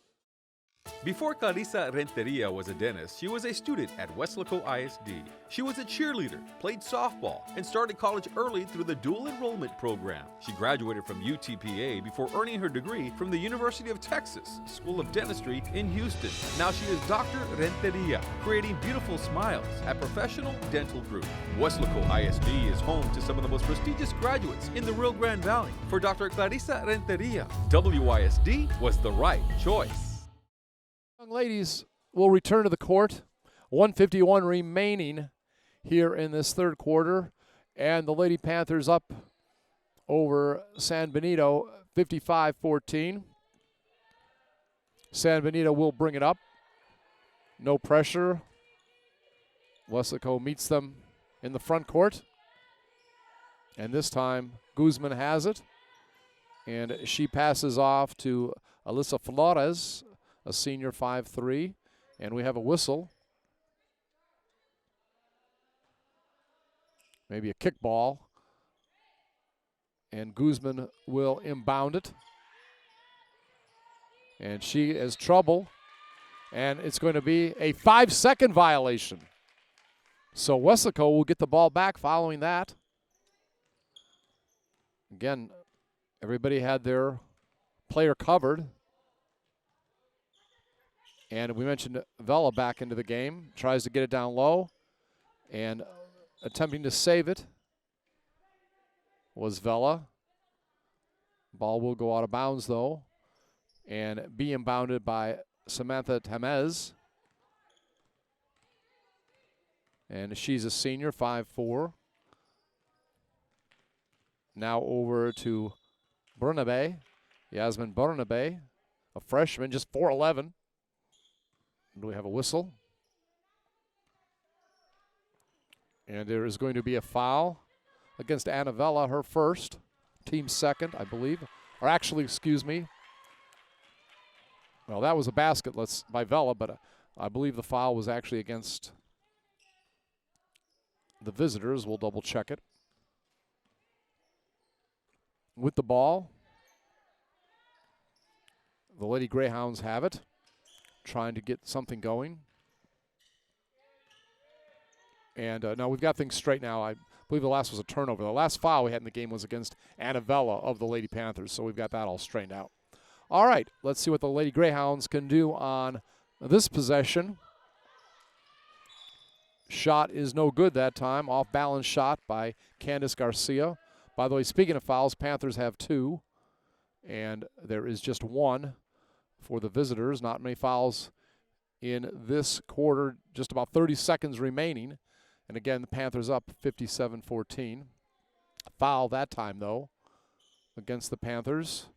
Before Clarissa Renteria was a dentist, she was a student at Weslaco ISD. She was a cheerleader, played softball, and started college early through the dual enrollment program. She graduated from UTPA before earning her degree from the University of Texas School of Dentistry in Houston. Now she is Dr. Renteria, creating beautiful smiles at Professional Dental Group. Weslaco ISD is home to some of the most prestigious graduates in the Rio Grande Valley. For Dr. Clarissa Renteria, WISD was the right choice. Young ladies will return to the court. 1:51 remaining here in this third quarter. And the Lady Panthers up over San Benito, 55-14. San Benito will bring it up. No pressure. Weslaco meets them in the front court. And this time, Guzman has it. And she passes off to Alyssa Flores, a senior, 5'3", and we have a whistle. Maybe a kickball. And Guzman will inbound it. And she has trouble. And it's going to be a 5-second violation. So Weslaco will get the ball back following that. Again, everybody had their player covered. And we mentioned Vella back into the game. Tries to get it down low. And attempting to save it was Vella. Ball will go out of bounds, though, and be inbounded by Samantha Tamez. And she's a senior, 5'4". Now over to Bernabe, Yasmin Bernabe, a freshman, just 4'11". Do we have a whistle? And there is going to be a foul against Annavella, her first, team second, I believe. Or actually, excuse me. Well, that was a basket by Vella, but I believe the foul was actually against the visitors. We'll double check it. With the ball, the Lady Greyhounds have it, trying to get something going. And now we've got things straight now. I believe the last was a turnover. The last foul we had in the game was against Annavella of the Lady Panthers, so we've got that all straightened out. All right, let's see what the Lady Greyhounds can do on this possession. Shot is no good that time. Off-balance shot by Candice Garcia. By the way, speaking of fouls, Panthers have 2, and there is just 1 for the visitors. Not many fouls in this quarter, just about 30 seconds remaining. And again, the Panthers up 57-14. Foul that time, though, against the Panthers.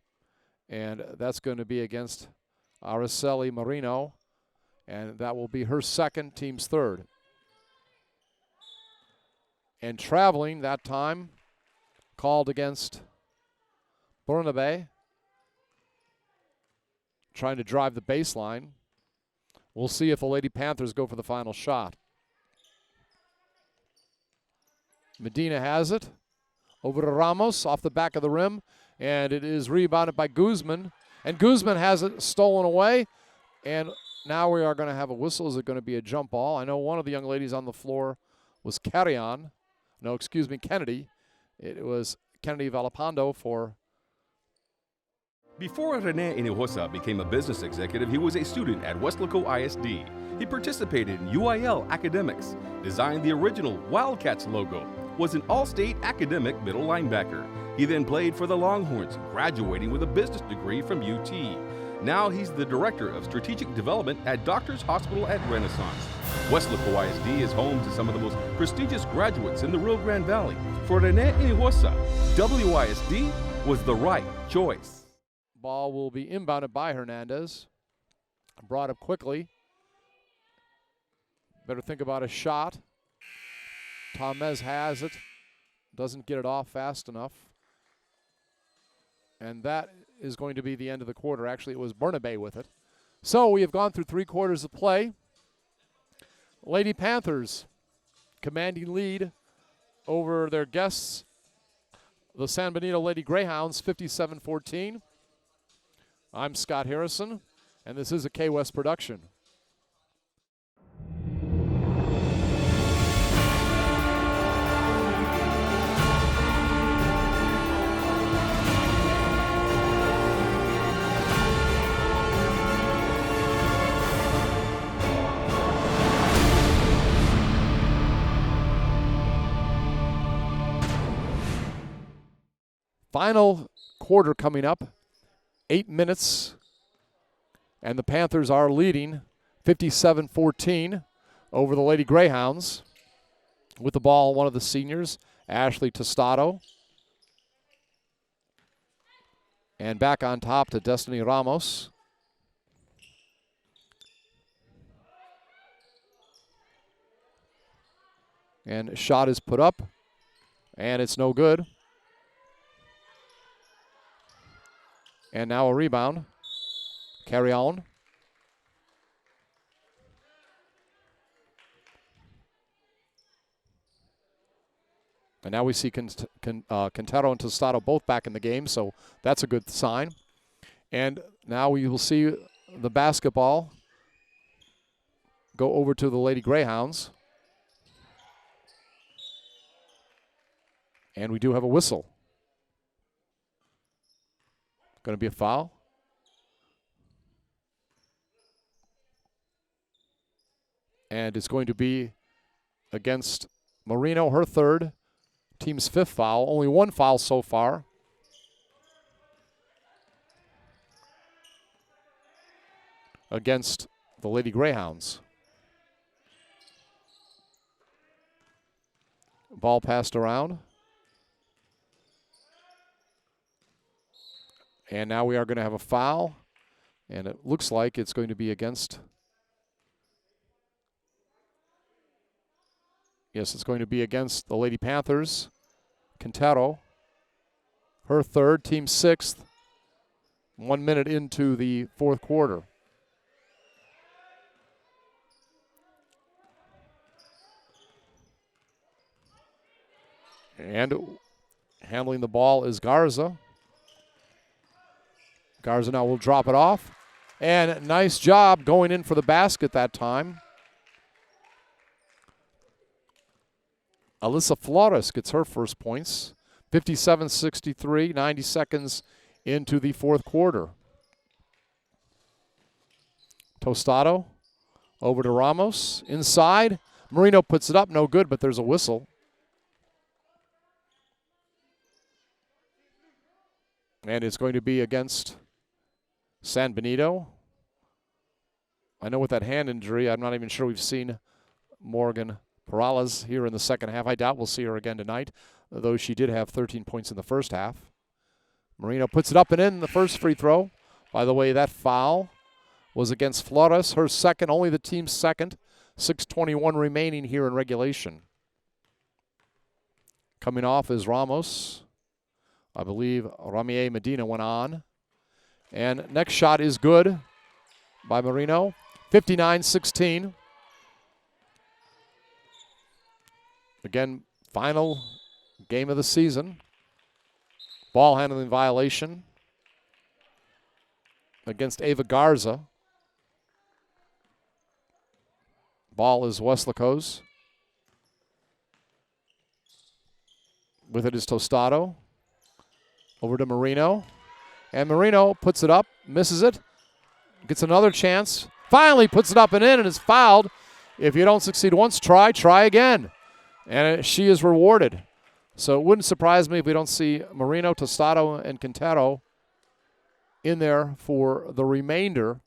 And that's going to be against Araceli Marino. And that will be her second, team's third. And traveling that time, called against Bernabe. Trying to drive the baseline. We'll see if the Lady Panthers go for the final shot. Medina has it. Over to Ramos, off the back of the rim. And it is rebounded by Guzman. And Guzman has it stolen away. And now we are going to have a whistle. Is it going to be a jump ball? I know one of the young ladies on the floor was Carrion. No, excuse me, Kennedy. It was Kennedy Valapando for... Before Rene Hinojosa became a business executive, he was a student at Weslaco ISD. He participated in UIL academics, designed the original Wildcats logo, was an all-state academic middle linebacker. He then played for the Longhorns, graduating with a business degree from UT. Now he's the Director of Strategic Development at Doctors Hospital at Renaissance. Weslaco ISD is home to some of the most prestigious graduates in the Rio Grande Valley. For Rene Hinojosa, WISD was the right choice. Ball will be inbounded by Hernandez. Brought up quickly. Better think about a shot. Tomez has it. Doesn't get it off fast enough. And that is going to be the end of the quarter. Actually, it was Bernabe with it. So we have gone through 3 quarters of play. Lady Panthers commanding lead over their guests, the San Benito Lady Greyhounds, 57-14. I'm Scott Harrison, and this is a K-West production. Final quarter coming up. 8 minutes, and the Panthers are leading 57-14 over the Lady Greyhounds. With the ball, one of the seniors, Ashley Tostado. And back on top to Destiny Ramos. And a shot is put up, and it's no good. And now a rebound. Carry on. And now we see Quintero and Tostado both back in the game, so that's a good sign. And now we will see the basketball go over to the Lady Greyhounds. And we do have a whistle. Going to be a foul. And it's going to be against Marino, her third, team's 5th foul. Only 1 foul so far. Against the Lady Greyhounds. Ball passed around. And now we are going to have a foul. And it looks like it's going to be against. Yes, it's going to be against the Lady Panthers. Quintero, her third, team sixth. 1 minute into the fourth quarter. And handling the ball is Garza. Garza now will drop it off. And nice job going in for the basket that time. Alyssa Flores gets her first points. 57-63, 90 seconds into the fourth quarter. Tostado over to Ramos. Inside. Marino puts it up. No good, but there's a whistle. And it's going to be against San Benito. I know with that hand injury, I'm not even sure we've seen Morgan Perales here in the second half. I doubt we'll see her again tonight, though she did have 13 points in the first half. Marino puts it up and in the first free throw. By the way, that foul was against Flores, her second, only the team's second. 6:21 remaining here in regulation. Coming off is Ramos. I believe Ramier Medina went on. And next shot is good by Marino. 59-16. Again, final game of the season. Ball handling violation against Ava Garza. Ball is Weslaco's. With it is Tostado. Over to Marino. And Marino puts it up, misses it, gets another chance. Finally puts it up and in and is fouled. If you don't succeed once, try again. And she is rewarded. So it wouldn't surprise me if we don't see Marino, Tostado, and Quintero in there for the remainder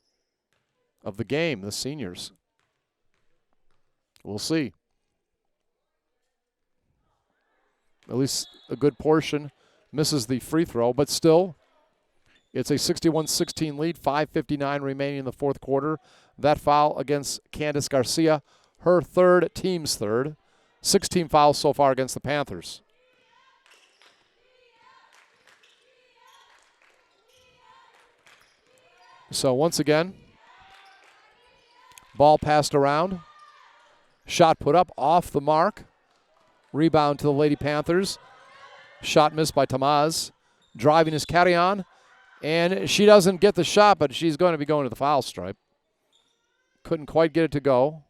of the game, the seniors. We'll see. At least a good portion misses the free throw, but still, it's a 61-16 lead, 5:59 remaining in the fourth quarter. That foul against Candice Garcia, her third, team's third. 16 fouls so far against the Panthers. So once again, ball passed around. Shot put up off the mark. Rebound to the Lady Panthers. Shot missed by Tamaz. Driving is Carrion. And she doesn't get the shot, but she's going to be going to the foul stripe. Couldn't quite get it to go.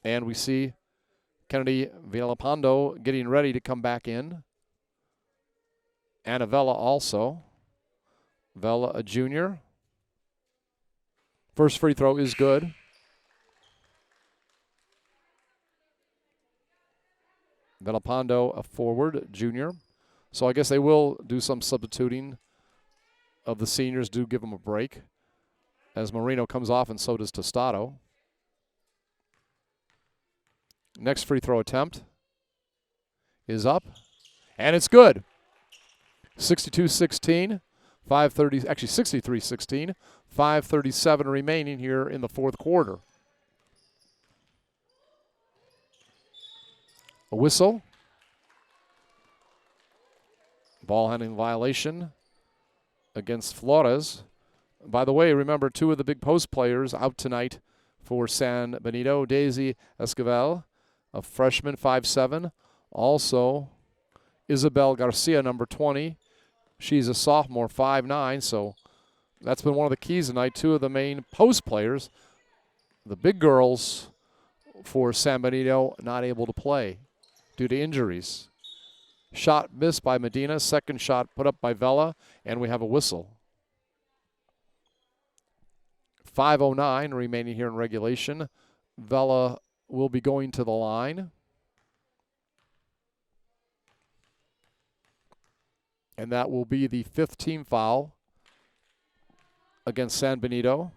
And we see Kennedy Villalpando getting ready to come back in. Anna Vela also. Vela, a junior. First free throw is good. Villalpando, a forward, junior. So I guess they will do some substituting of the seniors, do give them a break, as Marino comes off and so does Tostado. Next free throw attempt is up, and it's good. 62-16, 5:30, actually 63-16, 5:37 remaining here in the fourth quarter. A whistle. Ball handling violation against Flores. By the way, remember, two of the big post players out tonight for San Benito. Daisy Esquivel, a freshman, 5'7". Also, Isabel Garcia, number 20. She's a sophomore, 5'9". So that's been one of the keys tonight. Two of the main post players, the big girls for San Benito, not able to play due to injuries. Shot missed by Medina. Second shot put up by Vela, and we have a whistle. 5:09 remaining here in regulation. Vela will be going to the line. And that will be the fifth team foul against San Benito.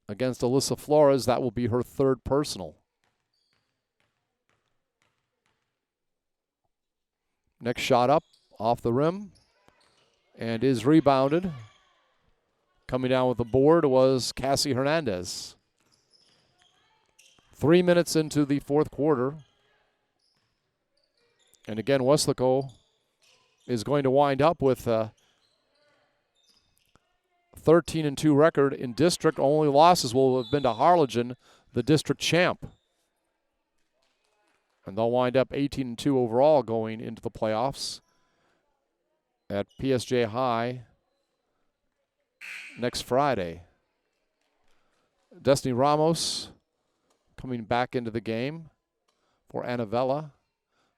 against Alyssa Flores. That will be her third personal. Next shot up, off the rim, and is rebounded. Coming down with the board was Cassie Hernandez. 3 minutes into the fourth quarter. And again, Weslaco is going to wind up with a 13-2 record in district. Only losses will have been to Harlingen, the district champ. And they'll wind up 18-2 overall going into the playoffs at PSJ High next Friday. Destiny Ramos coming back into the game for Anna Vela.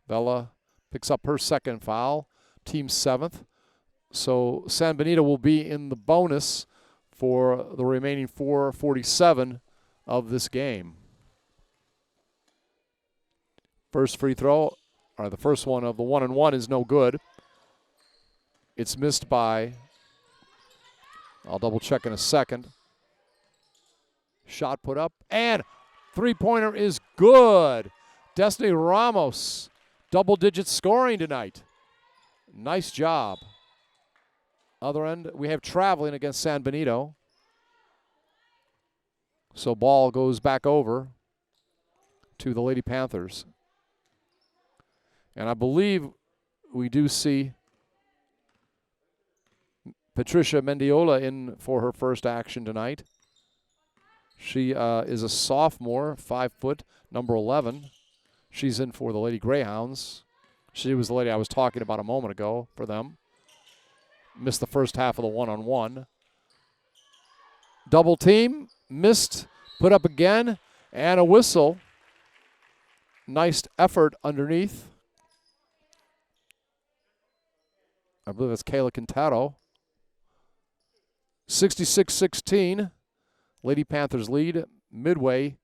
Vela picks up her second foul, team 7th. So San Benito will be in the bonus for the remaining 4:47 of this game. First free throw, or the first one of the 1-and-1 is no good. It's missed by, I'll double check in a second. Shot put up, and three-pointer is good. Destiny Ramos, double-digit scoring tonight. Nice job. Other end, we have traveling against San Benito. So ball goes back over to the Lady Panthers. And I believe we do see Patricia Mendiola in for her first action tonight. She is a sophomore, 5 foot, number 11. She's in for the Lady Greyhounds. She was the lady I was talking about a moment ago for them. Missed the first half of the 1-on-1. Double team, missed, put up again, and a whistle. Nice effort underneath. I believe it's Kayla Quintero. 66-16. Lady Panthers lead midway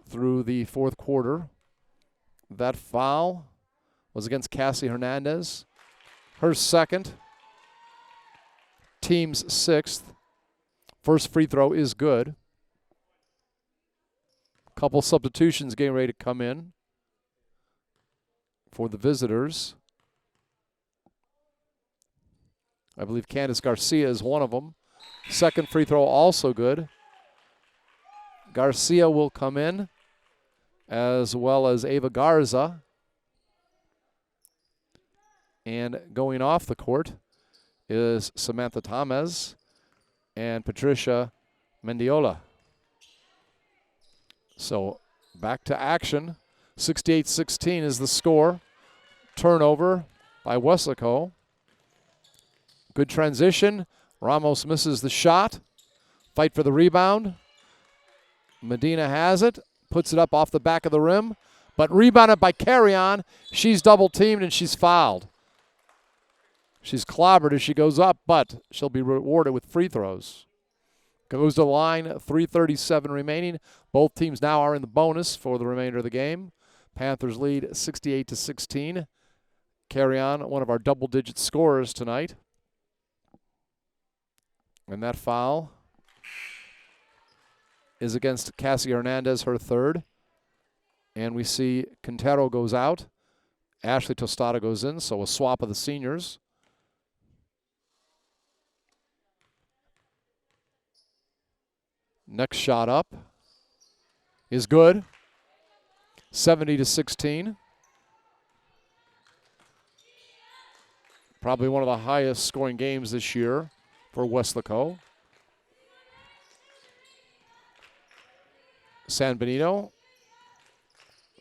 through the fourth quarter. That foul was against Cassie Hernandez. Her second. Team's 6th. First free throw is good. Couple substitutions getting ready to come in for the visitors. I believe Candice Garcia is one of them. Second free throw also good. Garcia will come in, as well as Ava Garza. And going off the court is Samantha Tamez and Patricia Mendiola. So back to action. 68-16 is the score. Turnover by Weslaco. Good transition. Ramos misses the shot. Fight for the rebound. Medina has it. Puts it up off the back of the rim. But rebounded by Carrion. She's double teamed and she's fouled. She's clobbered as she goes up, but she'll be rewarded with free throws. Goes to the line, 3:37 remaining. Both teams now are in the bonus for the remainder of the game. Panthers lead 68-16. Carrion, one of our double-digit scorers tonight. And that foul is against Cassie Hernandez, her third. And we see Quintero goes out. Ashley Tostada goes in, so a swap of the seniors. Next shot up is good. 70-16. Probably one of the highest scoring games this year for Weslaco. San Benito,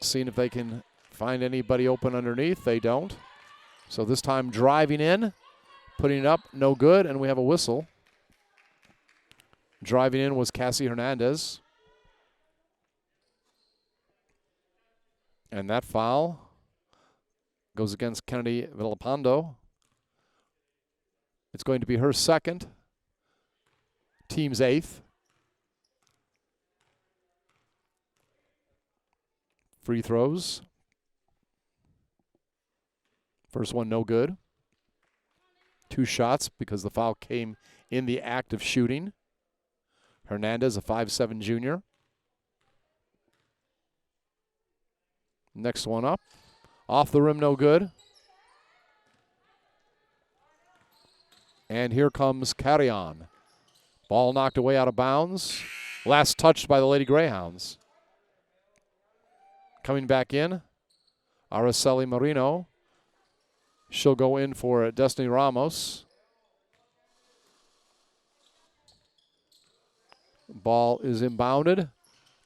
seeing if they can find anybody open underneath. They don't. So this time driving in, putting it up, no good, and we have a whistle. Driving in was Cassie Hernandez. And that foul goes against Kennedy Villapando. It's going to be her second. Team's 8th. Free throws. First one no good. 2 shots because the foul came in the act of shooting. Hernandez, a 5'7" junior. Next one up. Off the rim, no good. And here comes Carrion. Ball knocked away out of bounds. Last touched by the Lady Greyhounds. Coming back in, Araceli Marino. She'll go in for Destiny Ramos. Ball is inbounded.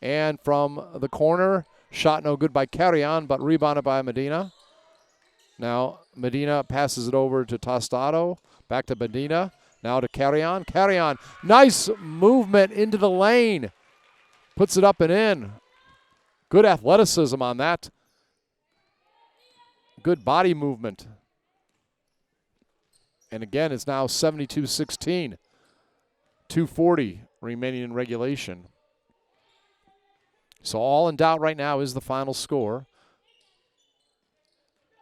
And from the corner, shot no good by Carrion, but rebounded by Medina. Now Medina passes it over to Tostado. Back to Medina. Now to Carrion. Carrion, nice movement into the lane. Puts it up and in. Good athleticism on that. Good body movement. And again, it's now 72-16. 2:40 remaining in regulation. So all in doubt right now is the final score.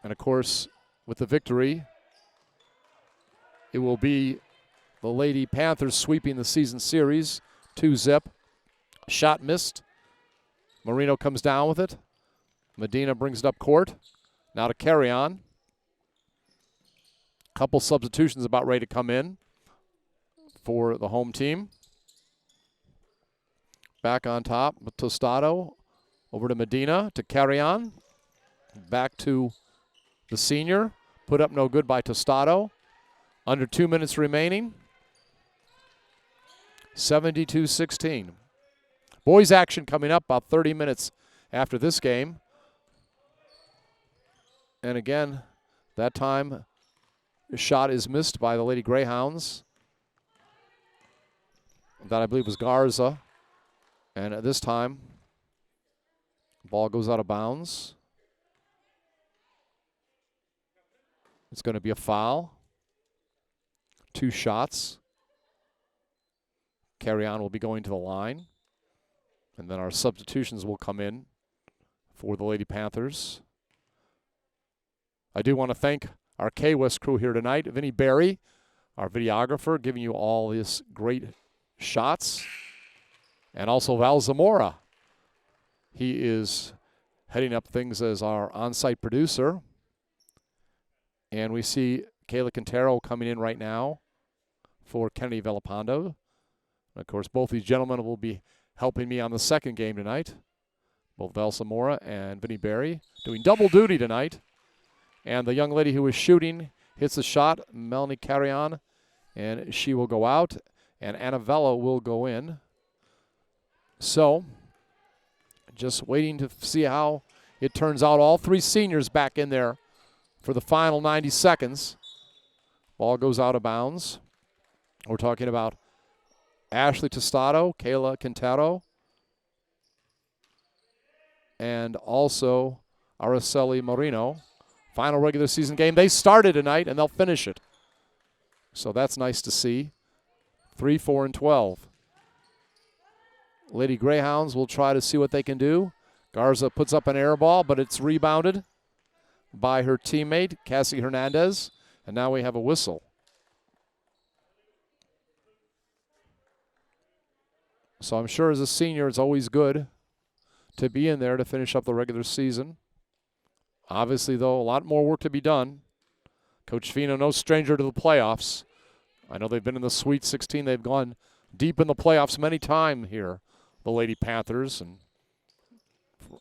And of course, with the victory, it will be the Lady Panthers sweeping the season series 2-0. Shot missed. Marino comes down with it. Medina brings it up court. Now to Carrion. Couple substitutions about ready to come in for the home team. Back on top with Tostado. Over to Medina, to Carrion. Back to the senior. Put up no good by Tostado. Under 2 minutes remaining. 72-16. Boys action coming up about 30 minutes after this game. And again, that time the shot is missed by the Lady Greyhounds. That I believe was Garza. And at this time, ball goes out of bounds. It's going to be a foul. 2 shots. Carrion will be going to the line. And then our substitutions will come in for the Lady Panthers. I do want to thank our K-West crew here tonight. Vinny Barry, our videographer, giving you all these great shots. And also Val Zamora. He is heading up things as our on-site producer. And we see Kayla Quintero coming in right now for Kennedy Villapando. Of course, both these gentlemen will be helping me on the second game tonight. Both Val Zamora and Vinny Barry doing double duty tonight. And the young lady who is shooting hits the shot, Melanie Carrion, and she will go out. And Anna Vella will go in. So, just waiting to see how it turns out. All 3 seniors back in there for the final 90 seconds. Ball goes out of bounds. We're talking about Ashley Tostado, Kayla Quintero, and also Araceli Marino. Final regular season game. They started tonight, and they'll finish it. So that's nice to see. 3, 4, and 12. Lady Greyhounds will try to see what they can do. Garza puts up an air ball, but it's rebounded by her teammate, Cassie Hernandez. And now we have a whistle. So I'm sure as a senior, it's always good to be in there to finish up the regular season. Obviously, though, a lot more work to be done. Coach Fino, no stranger to the playoffs. I know they've been in the Sweet 16. They've gone deep in the playoffs many times here, the Lady Panthers, and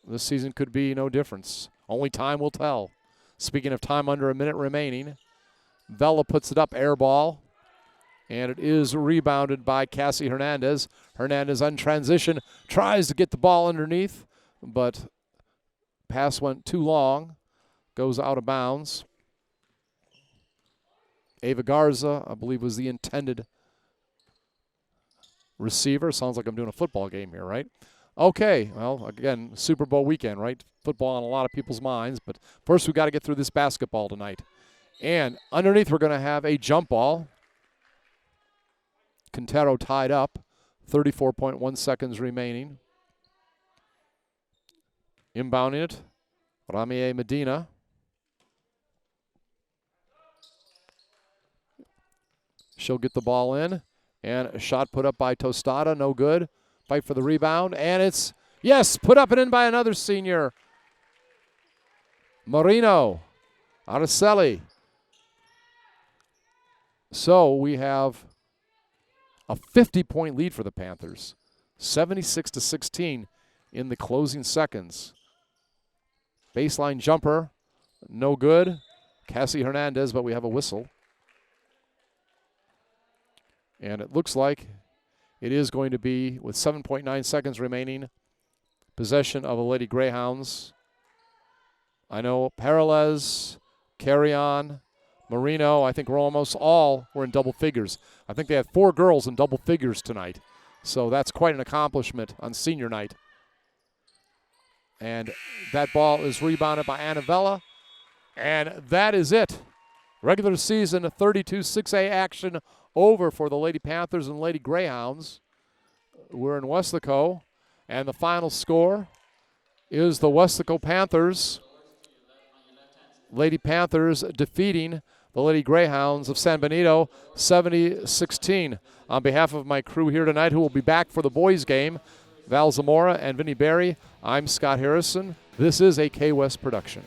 this season could be no difference. Only time will tell. Speaking of time, under a minute remaining, Vella puts it up, air ball, and it is rebounded by Cassie Hernandez. Hernandez on transition, tries to get the ball underneath, but pass went too long, goes out of bounds. Ava Garza, I believe, was the intended receiver. Sounds like I'm doing a football game here, right? Okay, well, again, Super Bowl weekend, right? Football on a lot of people's minds, but first we've got to get through this basketball tonight. And underneath we're going to have a jump ball. Quintero tied up, 34.1 seconds remaining. Inbounding it, Ramie Medina. She'll get the ball in, And a shot put up by Tostada, no good. Fight for the rebound, and it's, yes, put up and in by another senior. Marino, Araceli. So we have a 50-point lead for the Panthers, 76-16 in the closing seconds. Baseline jumper, no good. Cassie Hernandez, but we have a whistle. And it looks like it is going to be, with 7.9 seconds remaining, possession of the Lady Greyhounds. I know Peralez, Carrion, Marino, I think we're almost all were in double figures. I think they had 4 girls in double figures tonight. So that's quite an accomplishment on senior night. And that ball is rebounded by Annavella. And that is it. Regular season 32-6A action over for the Lady Panthers and Lady Greyhounds. We're in Weslaco, and the final score is the Weslaco Panthers. Lady Panthers defeating the Lady Greyhounds of San Benito 70-16. On behalf of my crew here tonight, who will be back for the boys' game, Val Zamora and Vinnie Berry, I'm Scott Harrison. This is a K-West production.